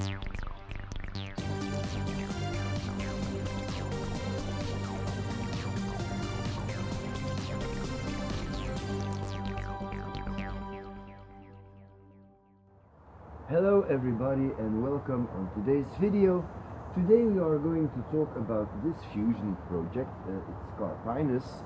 Hello everybody and welcome on today's video. Today we are going to talk about this fusion project. It's Carpinus.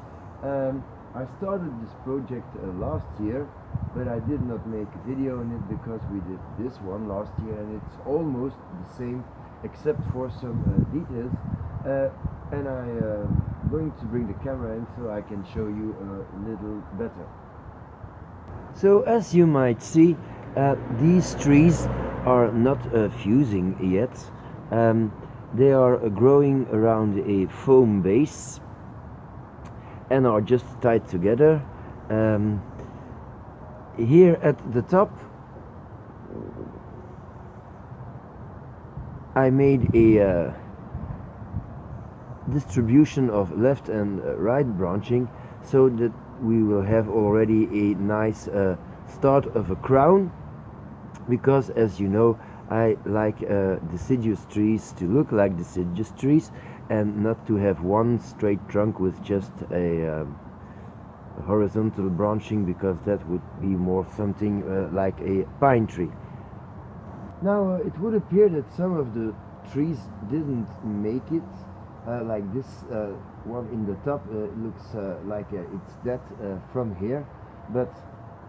I started this project last year, but I did not make a video on it because we did this one last year and it's almost the same except for some details. And I'm going to bring the camera in so I can show you a little better. So as you might see, these trees are not fusing yet. They are growing around a foam base and are just tied together. Here at the top I made a distribution of left and right branching so that we will have already a nice start of a crown, because as you know I like deciduous trees to look like deciduous trees and not to have one straight trunk with just a horizontal branching, because that would be more something like a pine tree. Now it would appear that some of the trees didn't make it, like this one in the top looks like it's dead from here, but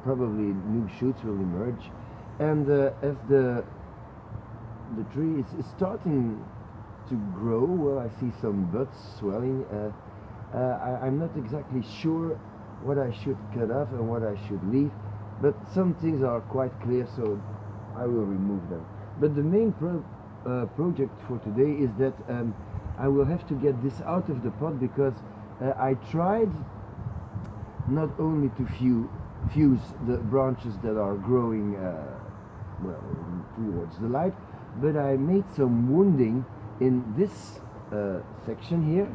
probably new shoots will emerge. And as the tree is starting to grow, well, I see some buds swelling. I'm not exactly sure what I should cut off and what I should leave, but some things are quite clear, so I will remove them. But the main project for today is that I will have to get this out of the pot, because I tried not only to fuse the branches that are growing well towards the light, but I made some wounding in this section here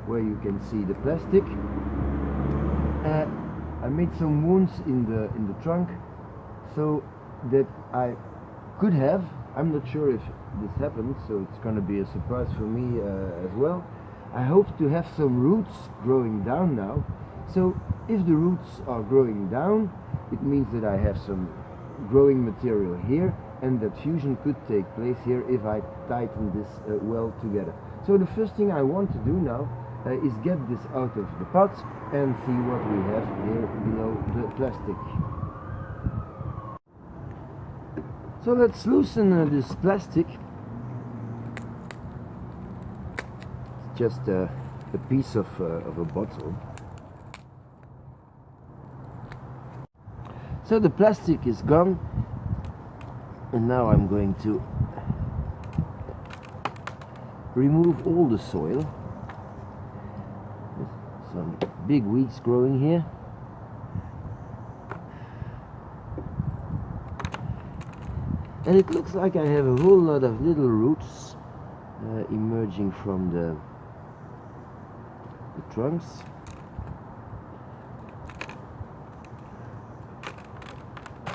where you can see the plastic. I made some wounds in the trunk so that I could have, I'm not sure if this happens, so it's going to be a surprise for me as well. I hope to have some roots growing down now. So if the roots are growing down, it means that I have some growing material here, and that fusion could take place here if I tighten this well together. So the first thing I want to do now is get this out of the pot and see what we have here below the plastic. So let's loosen this plastic. It's just a piece of a bottle. So the plastic is gone, and now I'm going to remove all the soil. There's some big weeds growing here. And it looks like I have a whole lot of little roots emerging from the trunks.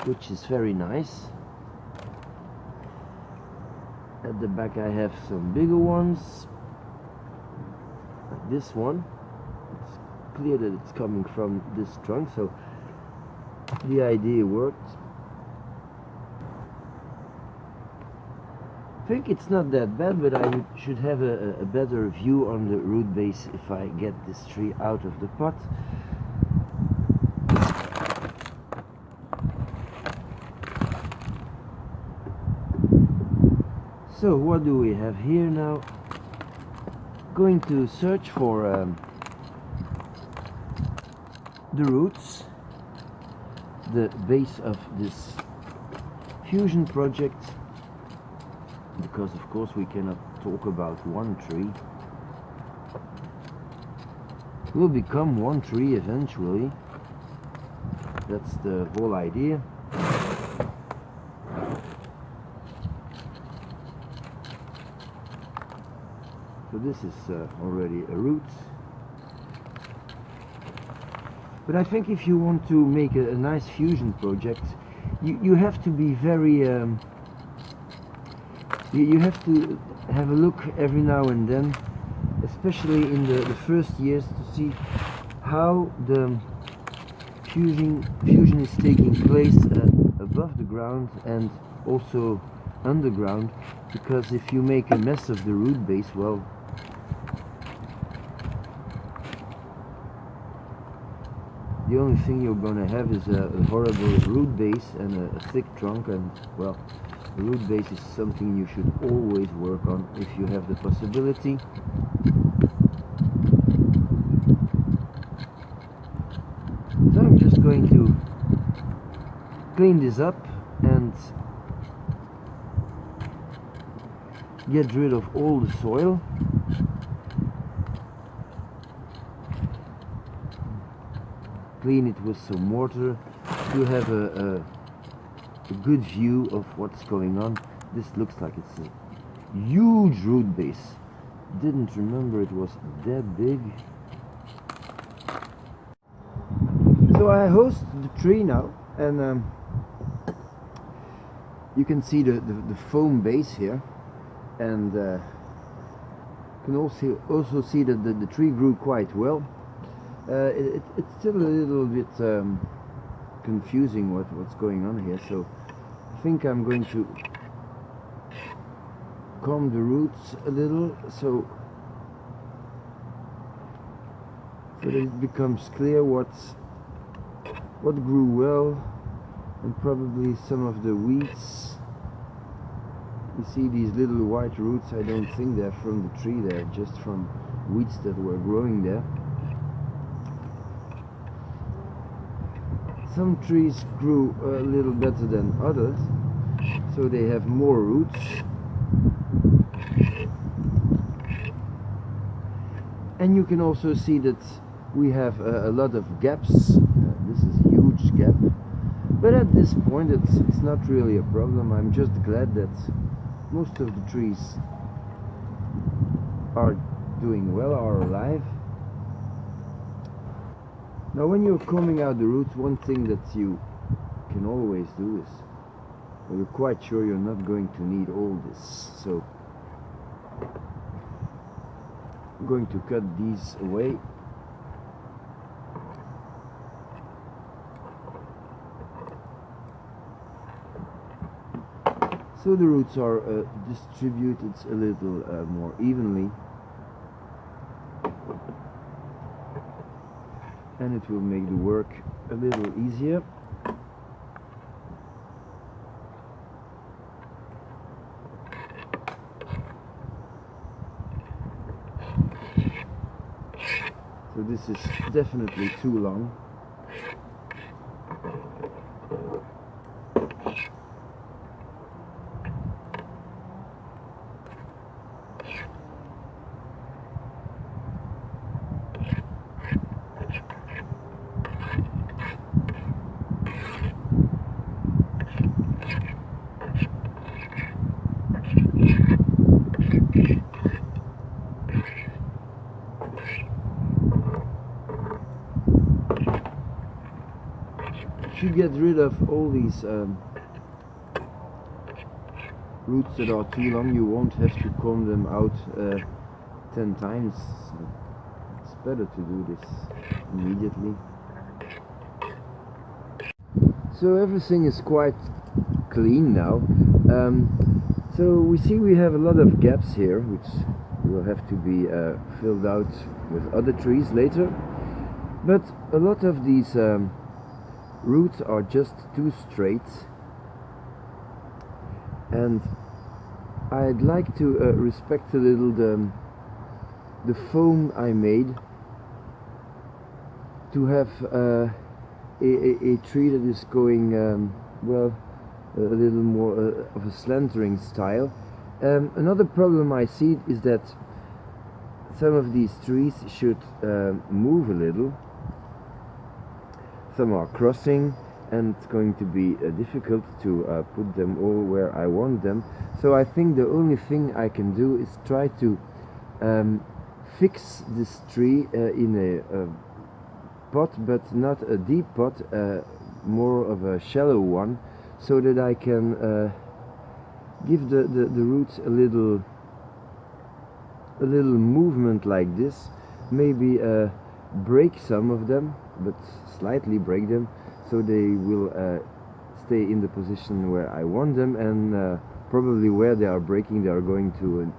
Which is very nice. At the back I have some bigger ones, like this one. It's clear that it's coming from this trunk, so the idea worked. I think it's not that bad, but I should have a better view on the root base if I get this tree out of the pot. So what do we have here now? Going to search for the roots, the base of this fusion project, because of course we cannot talk about one tree. It will become one tree eventually. That's the whole idea. So this is already a root. But I think if you want to make a nice fusion project, you have to be very You have to have a look every now and then, especially in the first years, to see how the fusion is taking place above the ground and also underground, because if you make a mess of the root base, well, the only thing you're gonna have is a horrible root base and a thick trunk, and well, the root base is something you should always work on if you have the possibility. So I'm just going to clean this up and get rid of all the soil. Clean it with some mortar to have a good view of what's going on. This looks like it's a huge root base. Didn't remember it was that big. So I host the tree now, and you can see the foam base here, and you can also see that the tree grew quite well. It's still a little bit confusing what's going on here, so I think I'm going to comb the roots a little so that it becomes clear what grew well, and probably some of the weeds. You see these little white roots, I don't think they're from the tree, they're just from weeds that were growing there. Some trees grew a little better than others, so they have more roots. And you can also see that we have a lot of gaps. This is a huge gap, but at this point it's not really a problem. I'm just glad that most of the trees are doing well, are alive. Now when you're combing out the roots, one thing that you can always do is, well, you're quite sure you're not going to need all this, so I'm going to cut these away. So the roots are distributed a little more evenly, and it will make the work a little easier. So this is definitely too long. If you get rid of all these roots that are too long, you won't have to comb them out 10 times. It's better to do this immediately. So everything is quite clean now. So we see we have a lot of gaps here, which will have to be filled out with other trees later. But a lot of these roots are just too straight, and I'd like to respect a little the foam I made to have a tree that is going well, a little more of a slantering style. Another problem I see is that some of these trees should move a little. Some are crossing, and it's going to be difficult to put them all where I want them. So I think the only thing I can do is try to fix this tree in a pot, but not a deep pot, more of a shallow one, so that I can give the roots a little movement like this, maybe break some of them, but slightly break them, so they will stay in the position where I want them, and probably where they are breaking they are going to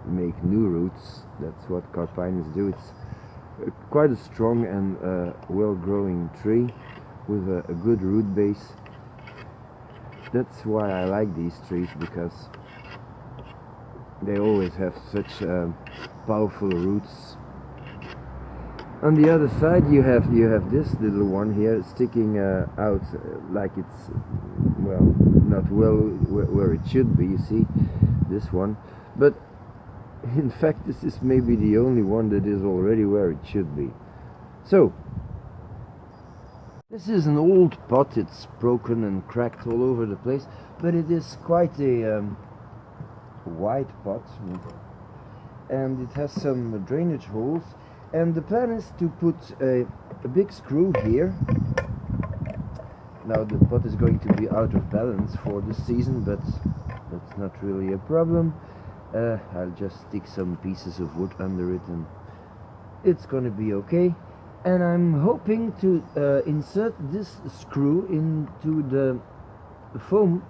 make new roots. That's what Carpinus do. It's quite a strong and well-growing tree with a good root base. That's why I like these trees, because they always have such powerful roots. On the other side you have this little one here sticking out like it's not where it should be. You see this one, but in fact this is maybe the only one that is already where it should be. So this is an old pot. It's broken and cracked all over the place, but it is quite a wide pot, and it has some drainage holes, and the plan is to put a big screw here. Now the pot is going to be out of balance for this season, but that's not really a problem. I'll just stick some pieces of wood under it and it's gonna be okay. And I'm hoping to insert this screw into the foam.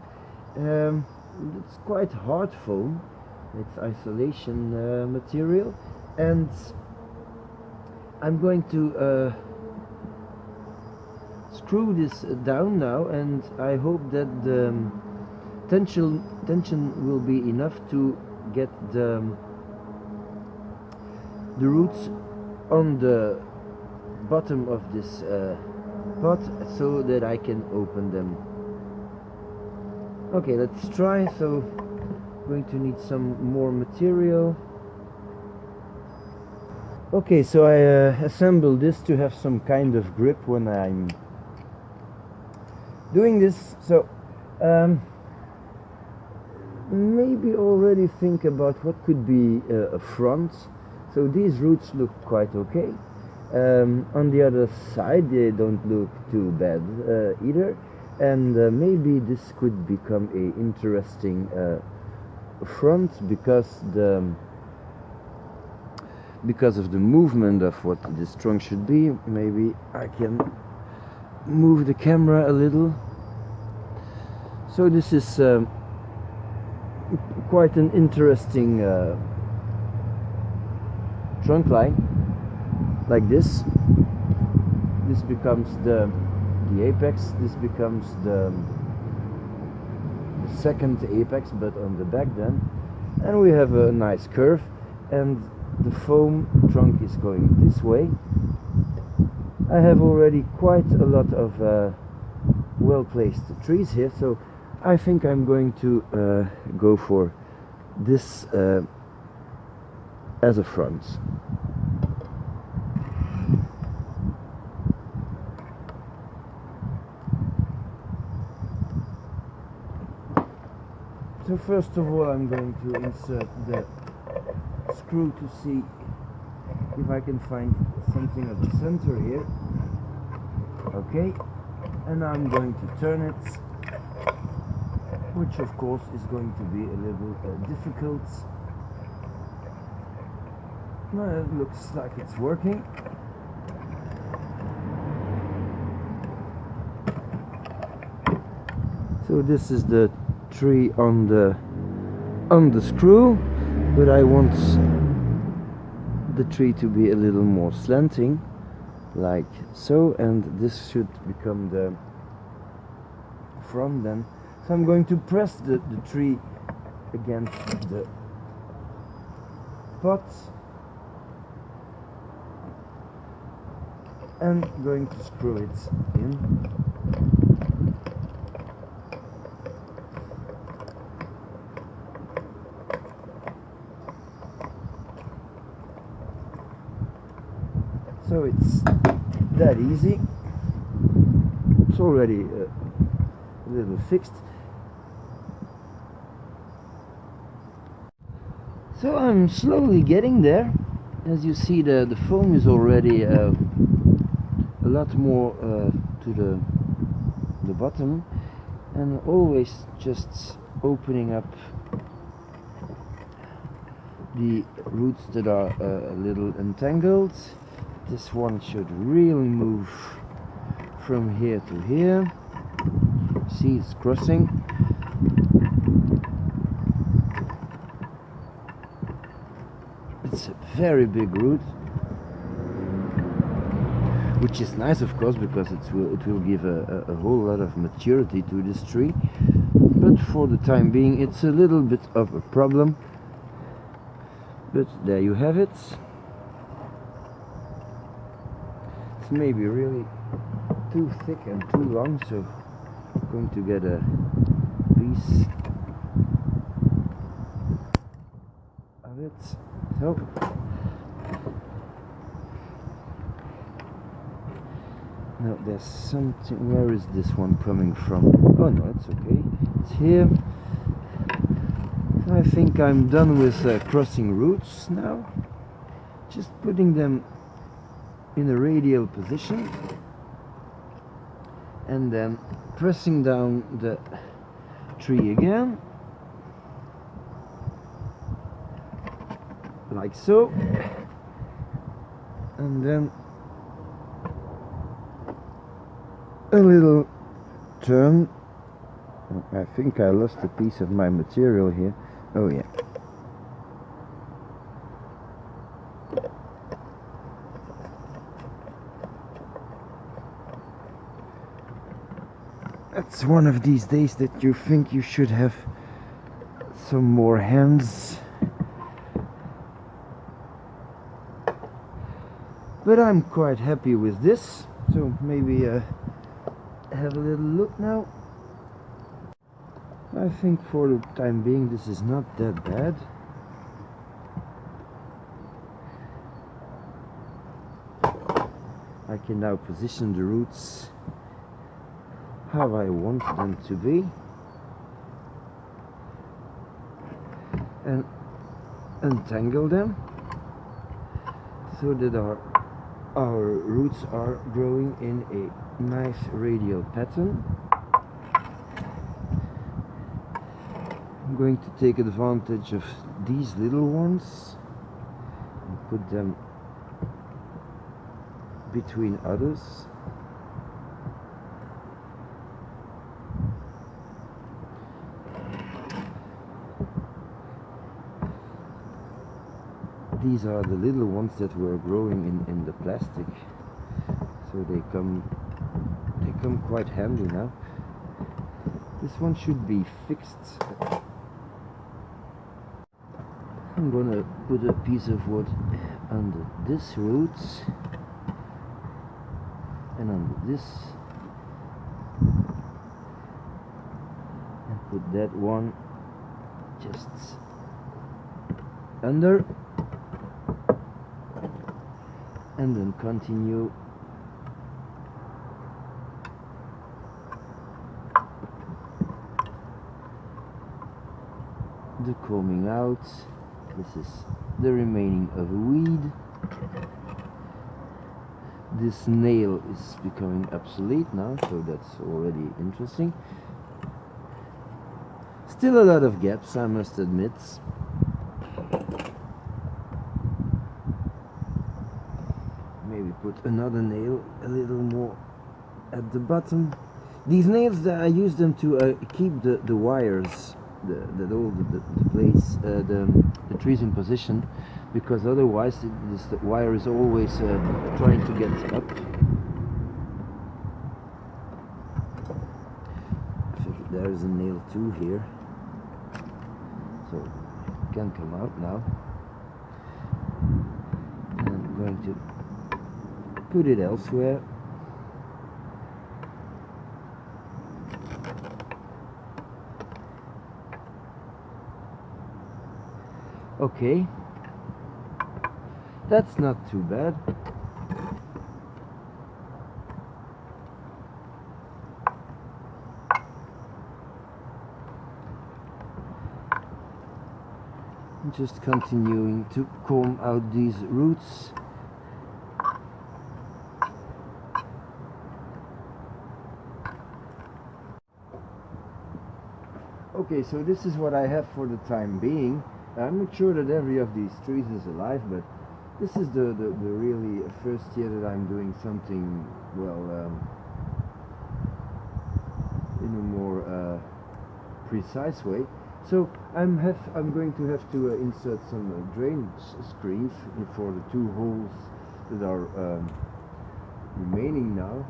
It's quite hard foam, it's isolation material, and I'm going to screw this down now, and I hope that the tension will be enough to get the roots on the bottom of this pot, so that I can open them. Okay, let's try. So I'm going to need some more material. Okay, so I assembled this to have some kind of grip when I'm doing this. So maybe already think about what could be a front. So these roots look quite okay. On the other side they don't look too bad either, and maybe this could become a interesting front, because of the movement of what this trunk should be. Maybe I can move the camera a little. So this is quite an interesting trunk line, like this. This becomes the apex, this becomes the second apex, but on the back then, and we have a nice curve, and the foam trunk is going this way. I have already quite a lot of well-placed trees here, so I think I'm going to go for this as a front. So first of all I'm going to insert the screw to see if I can find something at the center here. Okay, and I'm going to turn it, which of course is going to be a little difficult. Well, it looks like it's working. So this is the tree on the screw, but I want the tree to be a little more slanting, like so, and this should become the front then. So I'm going to press the tree against the pot and going to screw it in. So it's that easy. It's already a little fixed. So I'm slowly getting there. As you see, the foam is already a lot more to the bottom, and always just opening up the roots that are a little entangled. This one should really move from here to here. See, it's crossing. It's a very big root, which is nice, of course, because it will give a whole lot of maturity to this tree. But for the time being, it's a little bit of a problem. But there you have it. It's maybe really too thick and too long, so I'm going to get a piece of it. So now there's something. Where is this one coming from? Oh no, it's okay. It's here. I think I'm done with crossing roots now. Just putting them in a radial position and then pressing down the tree again, like so, and then a little turn. I think I lost a piece of my material here. Oh yeah. It's one of these days that you think you should have some more hands. But I'm quite happy with this, so maybe have a little look now. I think for the time being this is not that bad. I can now position the roots how I want them to be, and untangle them so that our roots are growing in a nice radial pattern. I'm going to take advantage of these little ones and put them between others. These are the little ones that were growing in the plastic, so they come quite handy now. This one should be fixed. I'm gonna put a piece of wood under this root and under this, and put that one just under, and then continue the combing out. This is the remaining of a weed. This nail is becoming obsolete now, so that's already interesting. Still a lot of gaps, I must admit. Maybe put another nail a little more at the bottom. These nails, I use them to keep the wires, the trees in position, because otherwise the wire is always trying to get up. I think there is a nail too here, so it can come out now. And I'm going to put it elsewhere. Okay, that's not too bad. Just continuing to comb out these roots. Okay, so this is what I have for the time being. I'm not sure that every of these trees is alive, but this is the really first year that I'm doing something, well, in a more precise way. So I'm going to have to insert some drain screens for the two holes that are remaining now.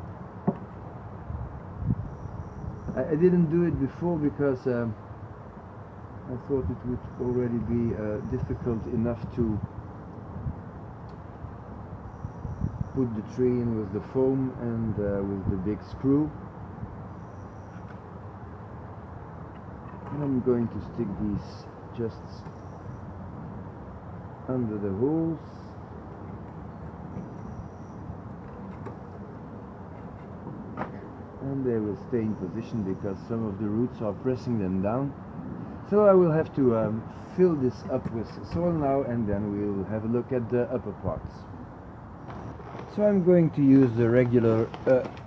I didn't do it before because I thought it would already be difficult enough to put the tree in with the foam and with the big screw. And I'm going to stick these just under the holes. And they will stay in position because some of the roots are pressing them down. So I will have to fill this up with soil now, and then we'll have a look at the upper parts. So I'm going to use the regular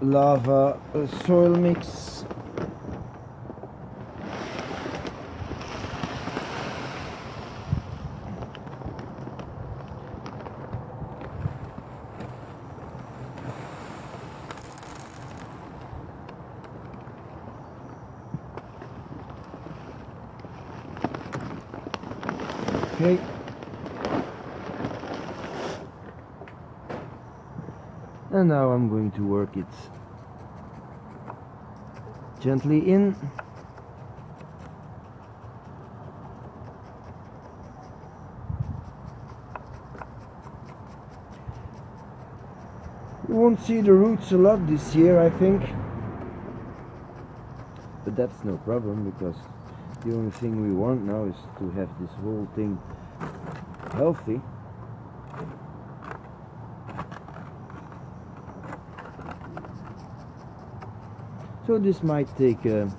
lava soil mix. Okay. And now I'm going to work it gently in. You won't see the roots a lot this year, I think, but that's no problem because the only thing we want now is to have this whole thing healthy. So this might take a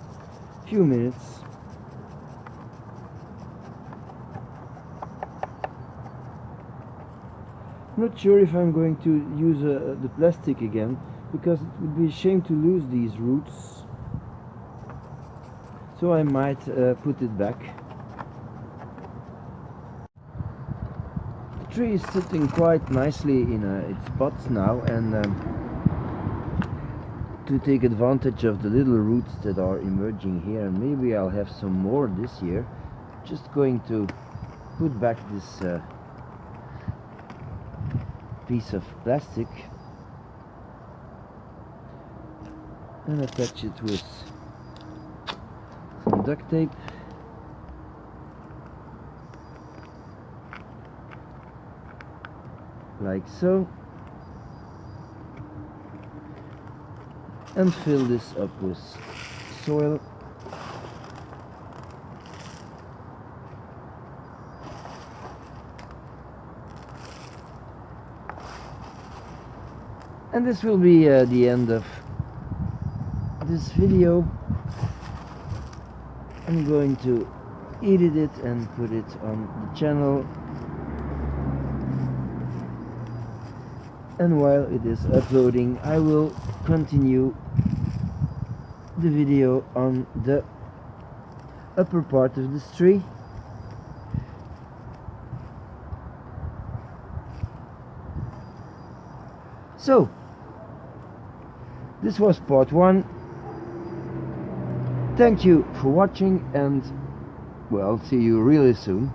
few minutes. I'm not sure if I'm going to use the plastic again, because it would be a shame to lose these roots. So I might put it back. The tree is sitting quite nicely in its pots now, and to take advantage of the little roots that are emerging here, and maybe I'll have some more this year, just going to put back this piece of plastic and attach it with some duct tape. Like so. And fill this up with soil. And this will be the end of this video. I'm going to edit it and put it on the channel. And while it is uploading, I will continue the video on the upper part of this tree. So, this was part 1. Thank you for watching, and well, see you really soon.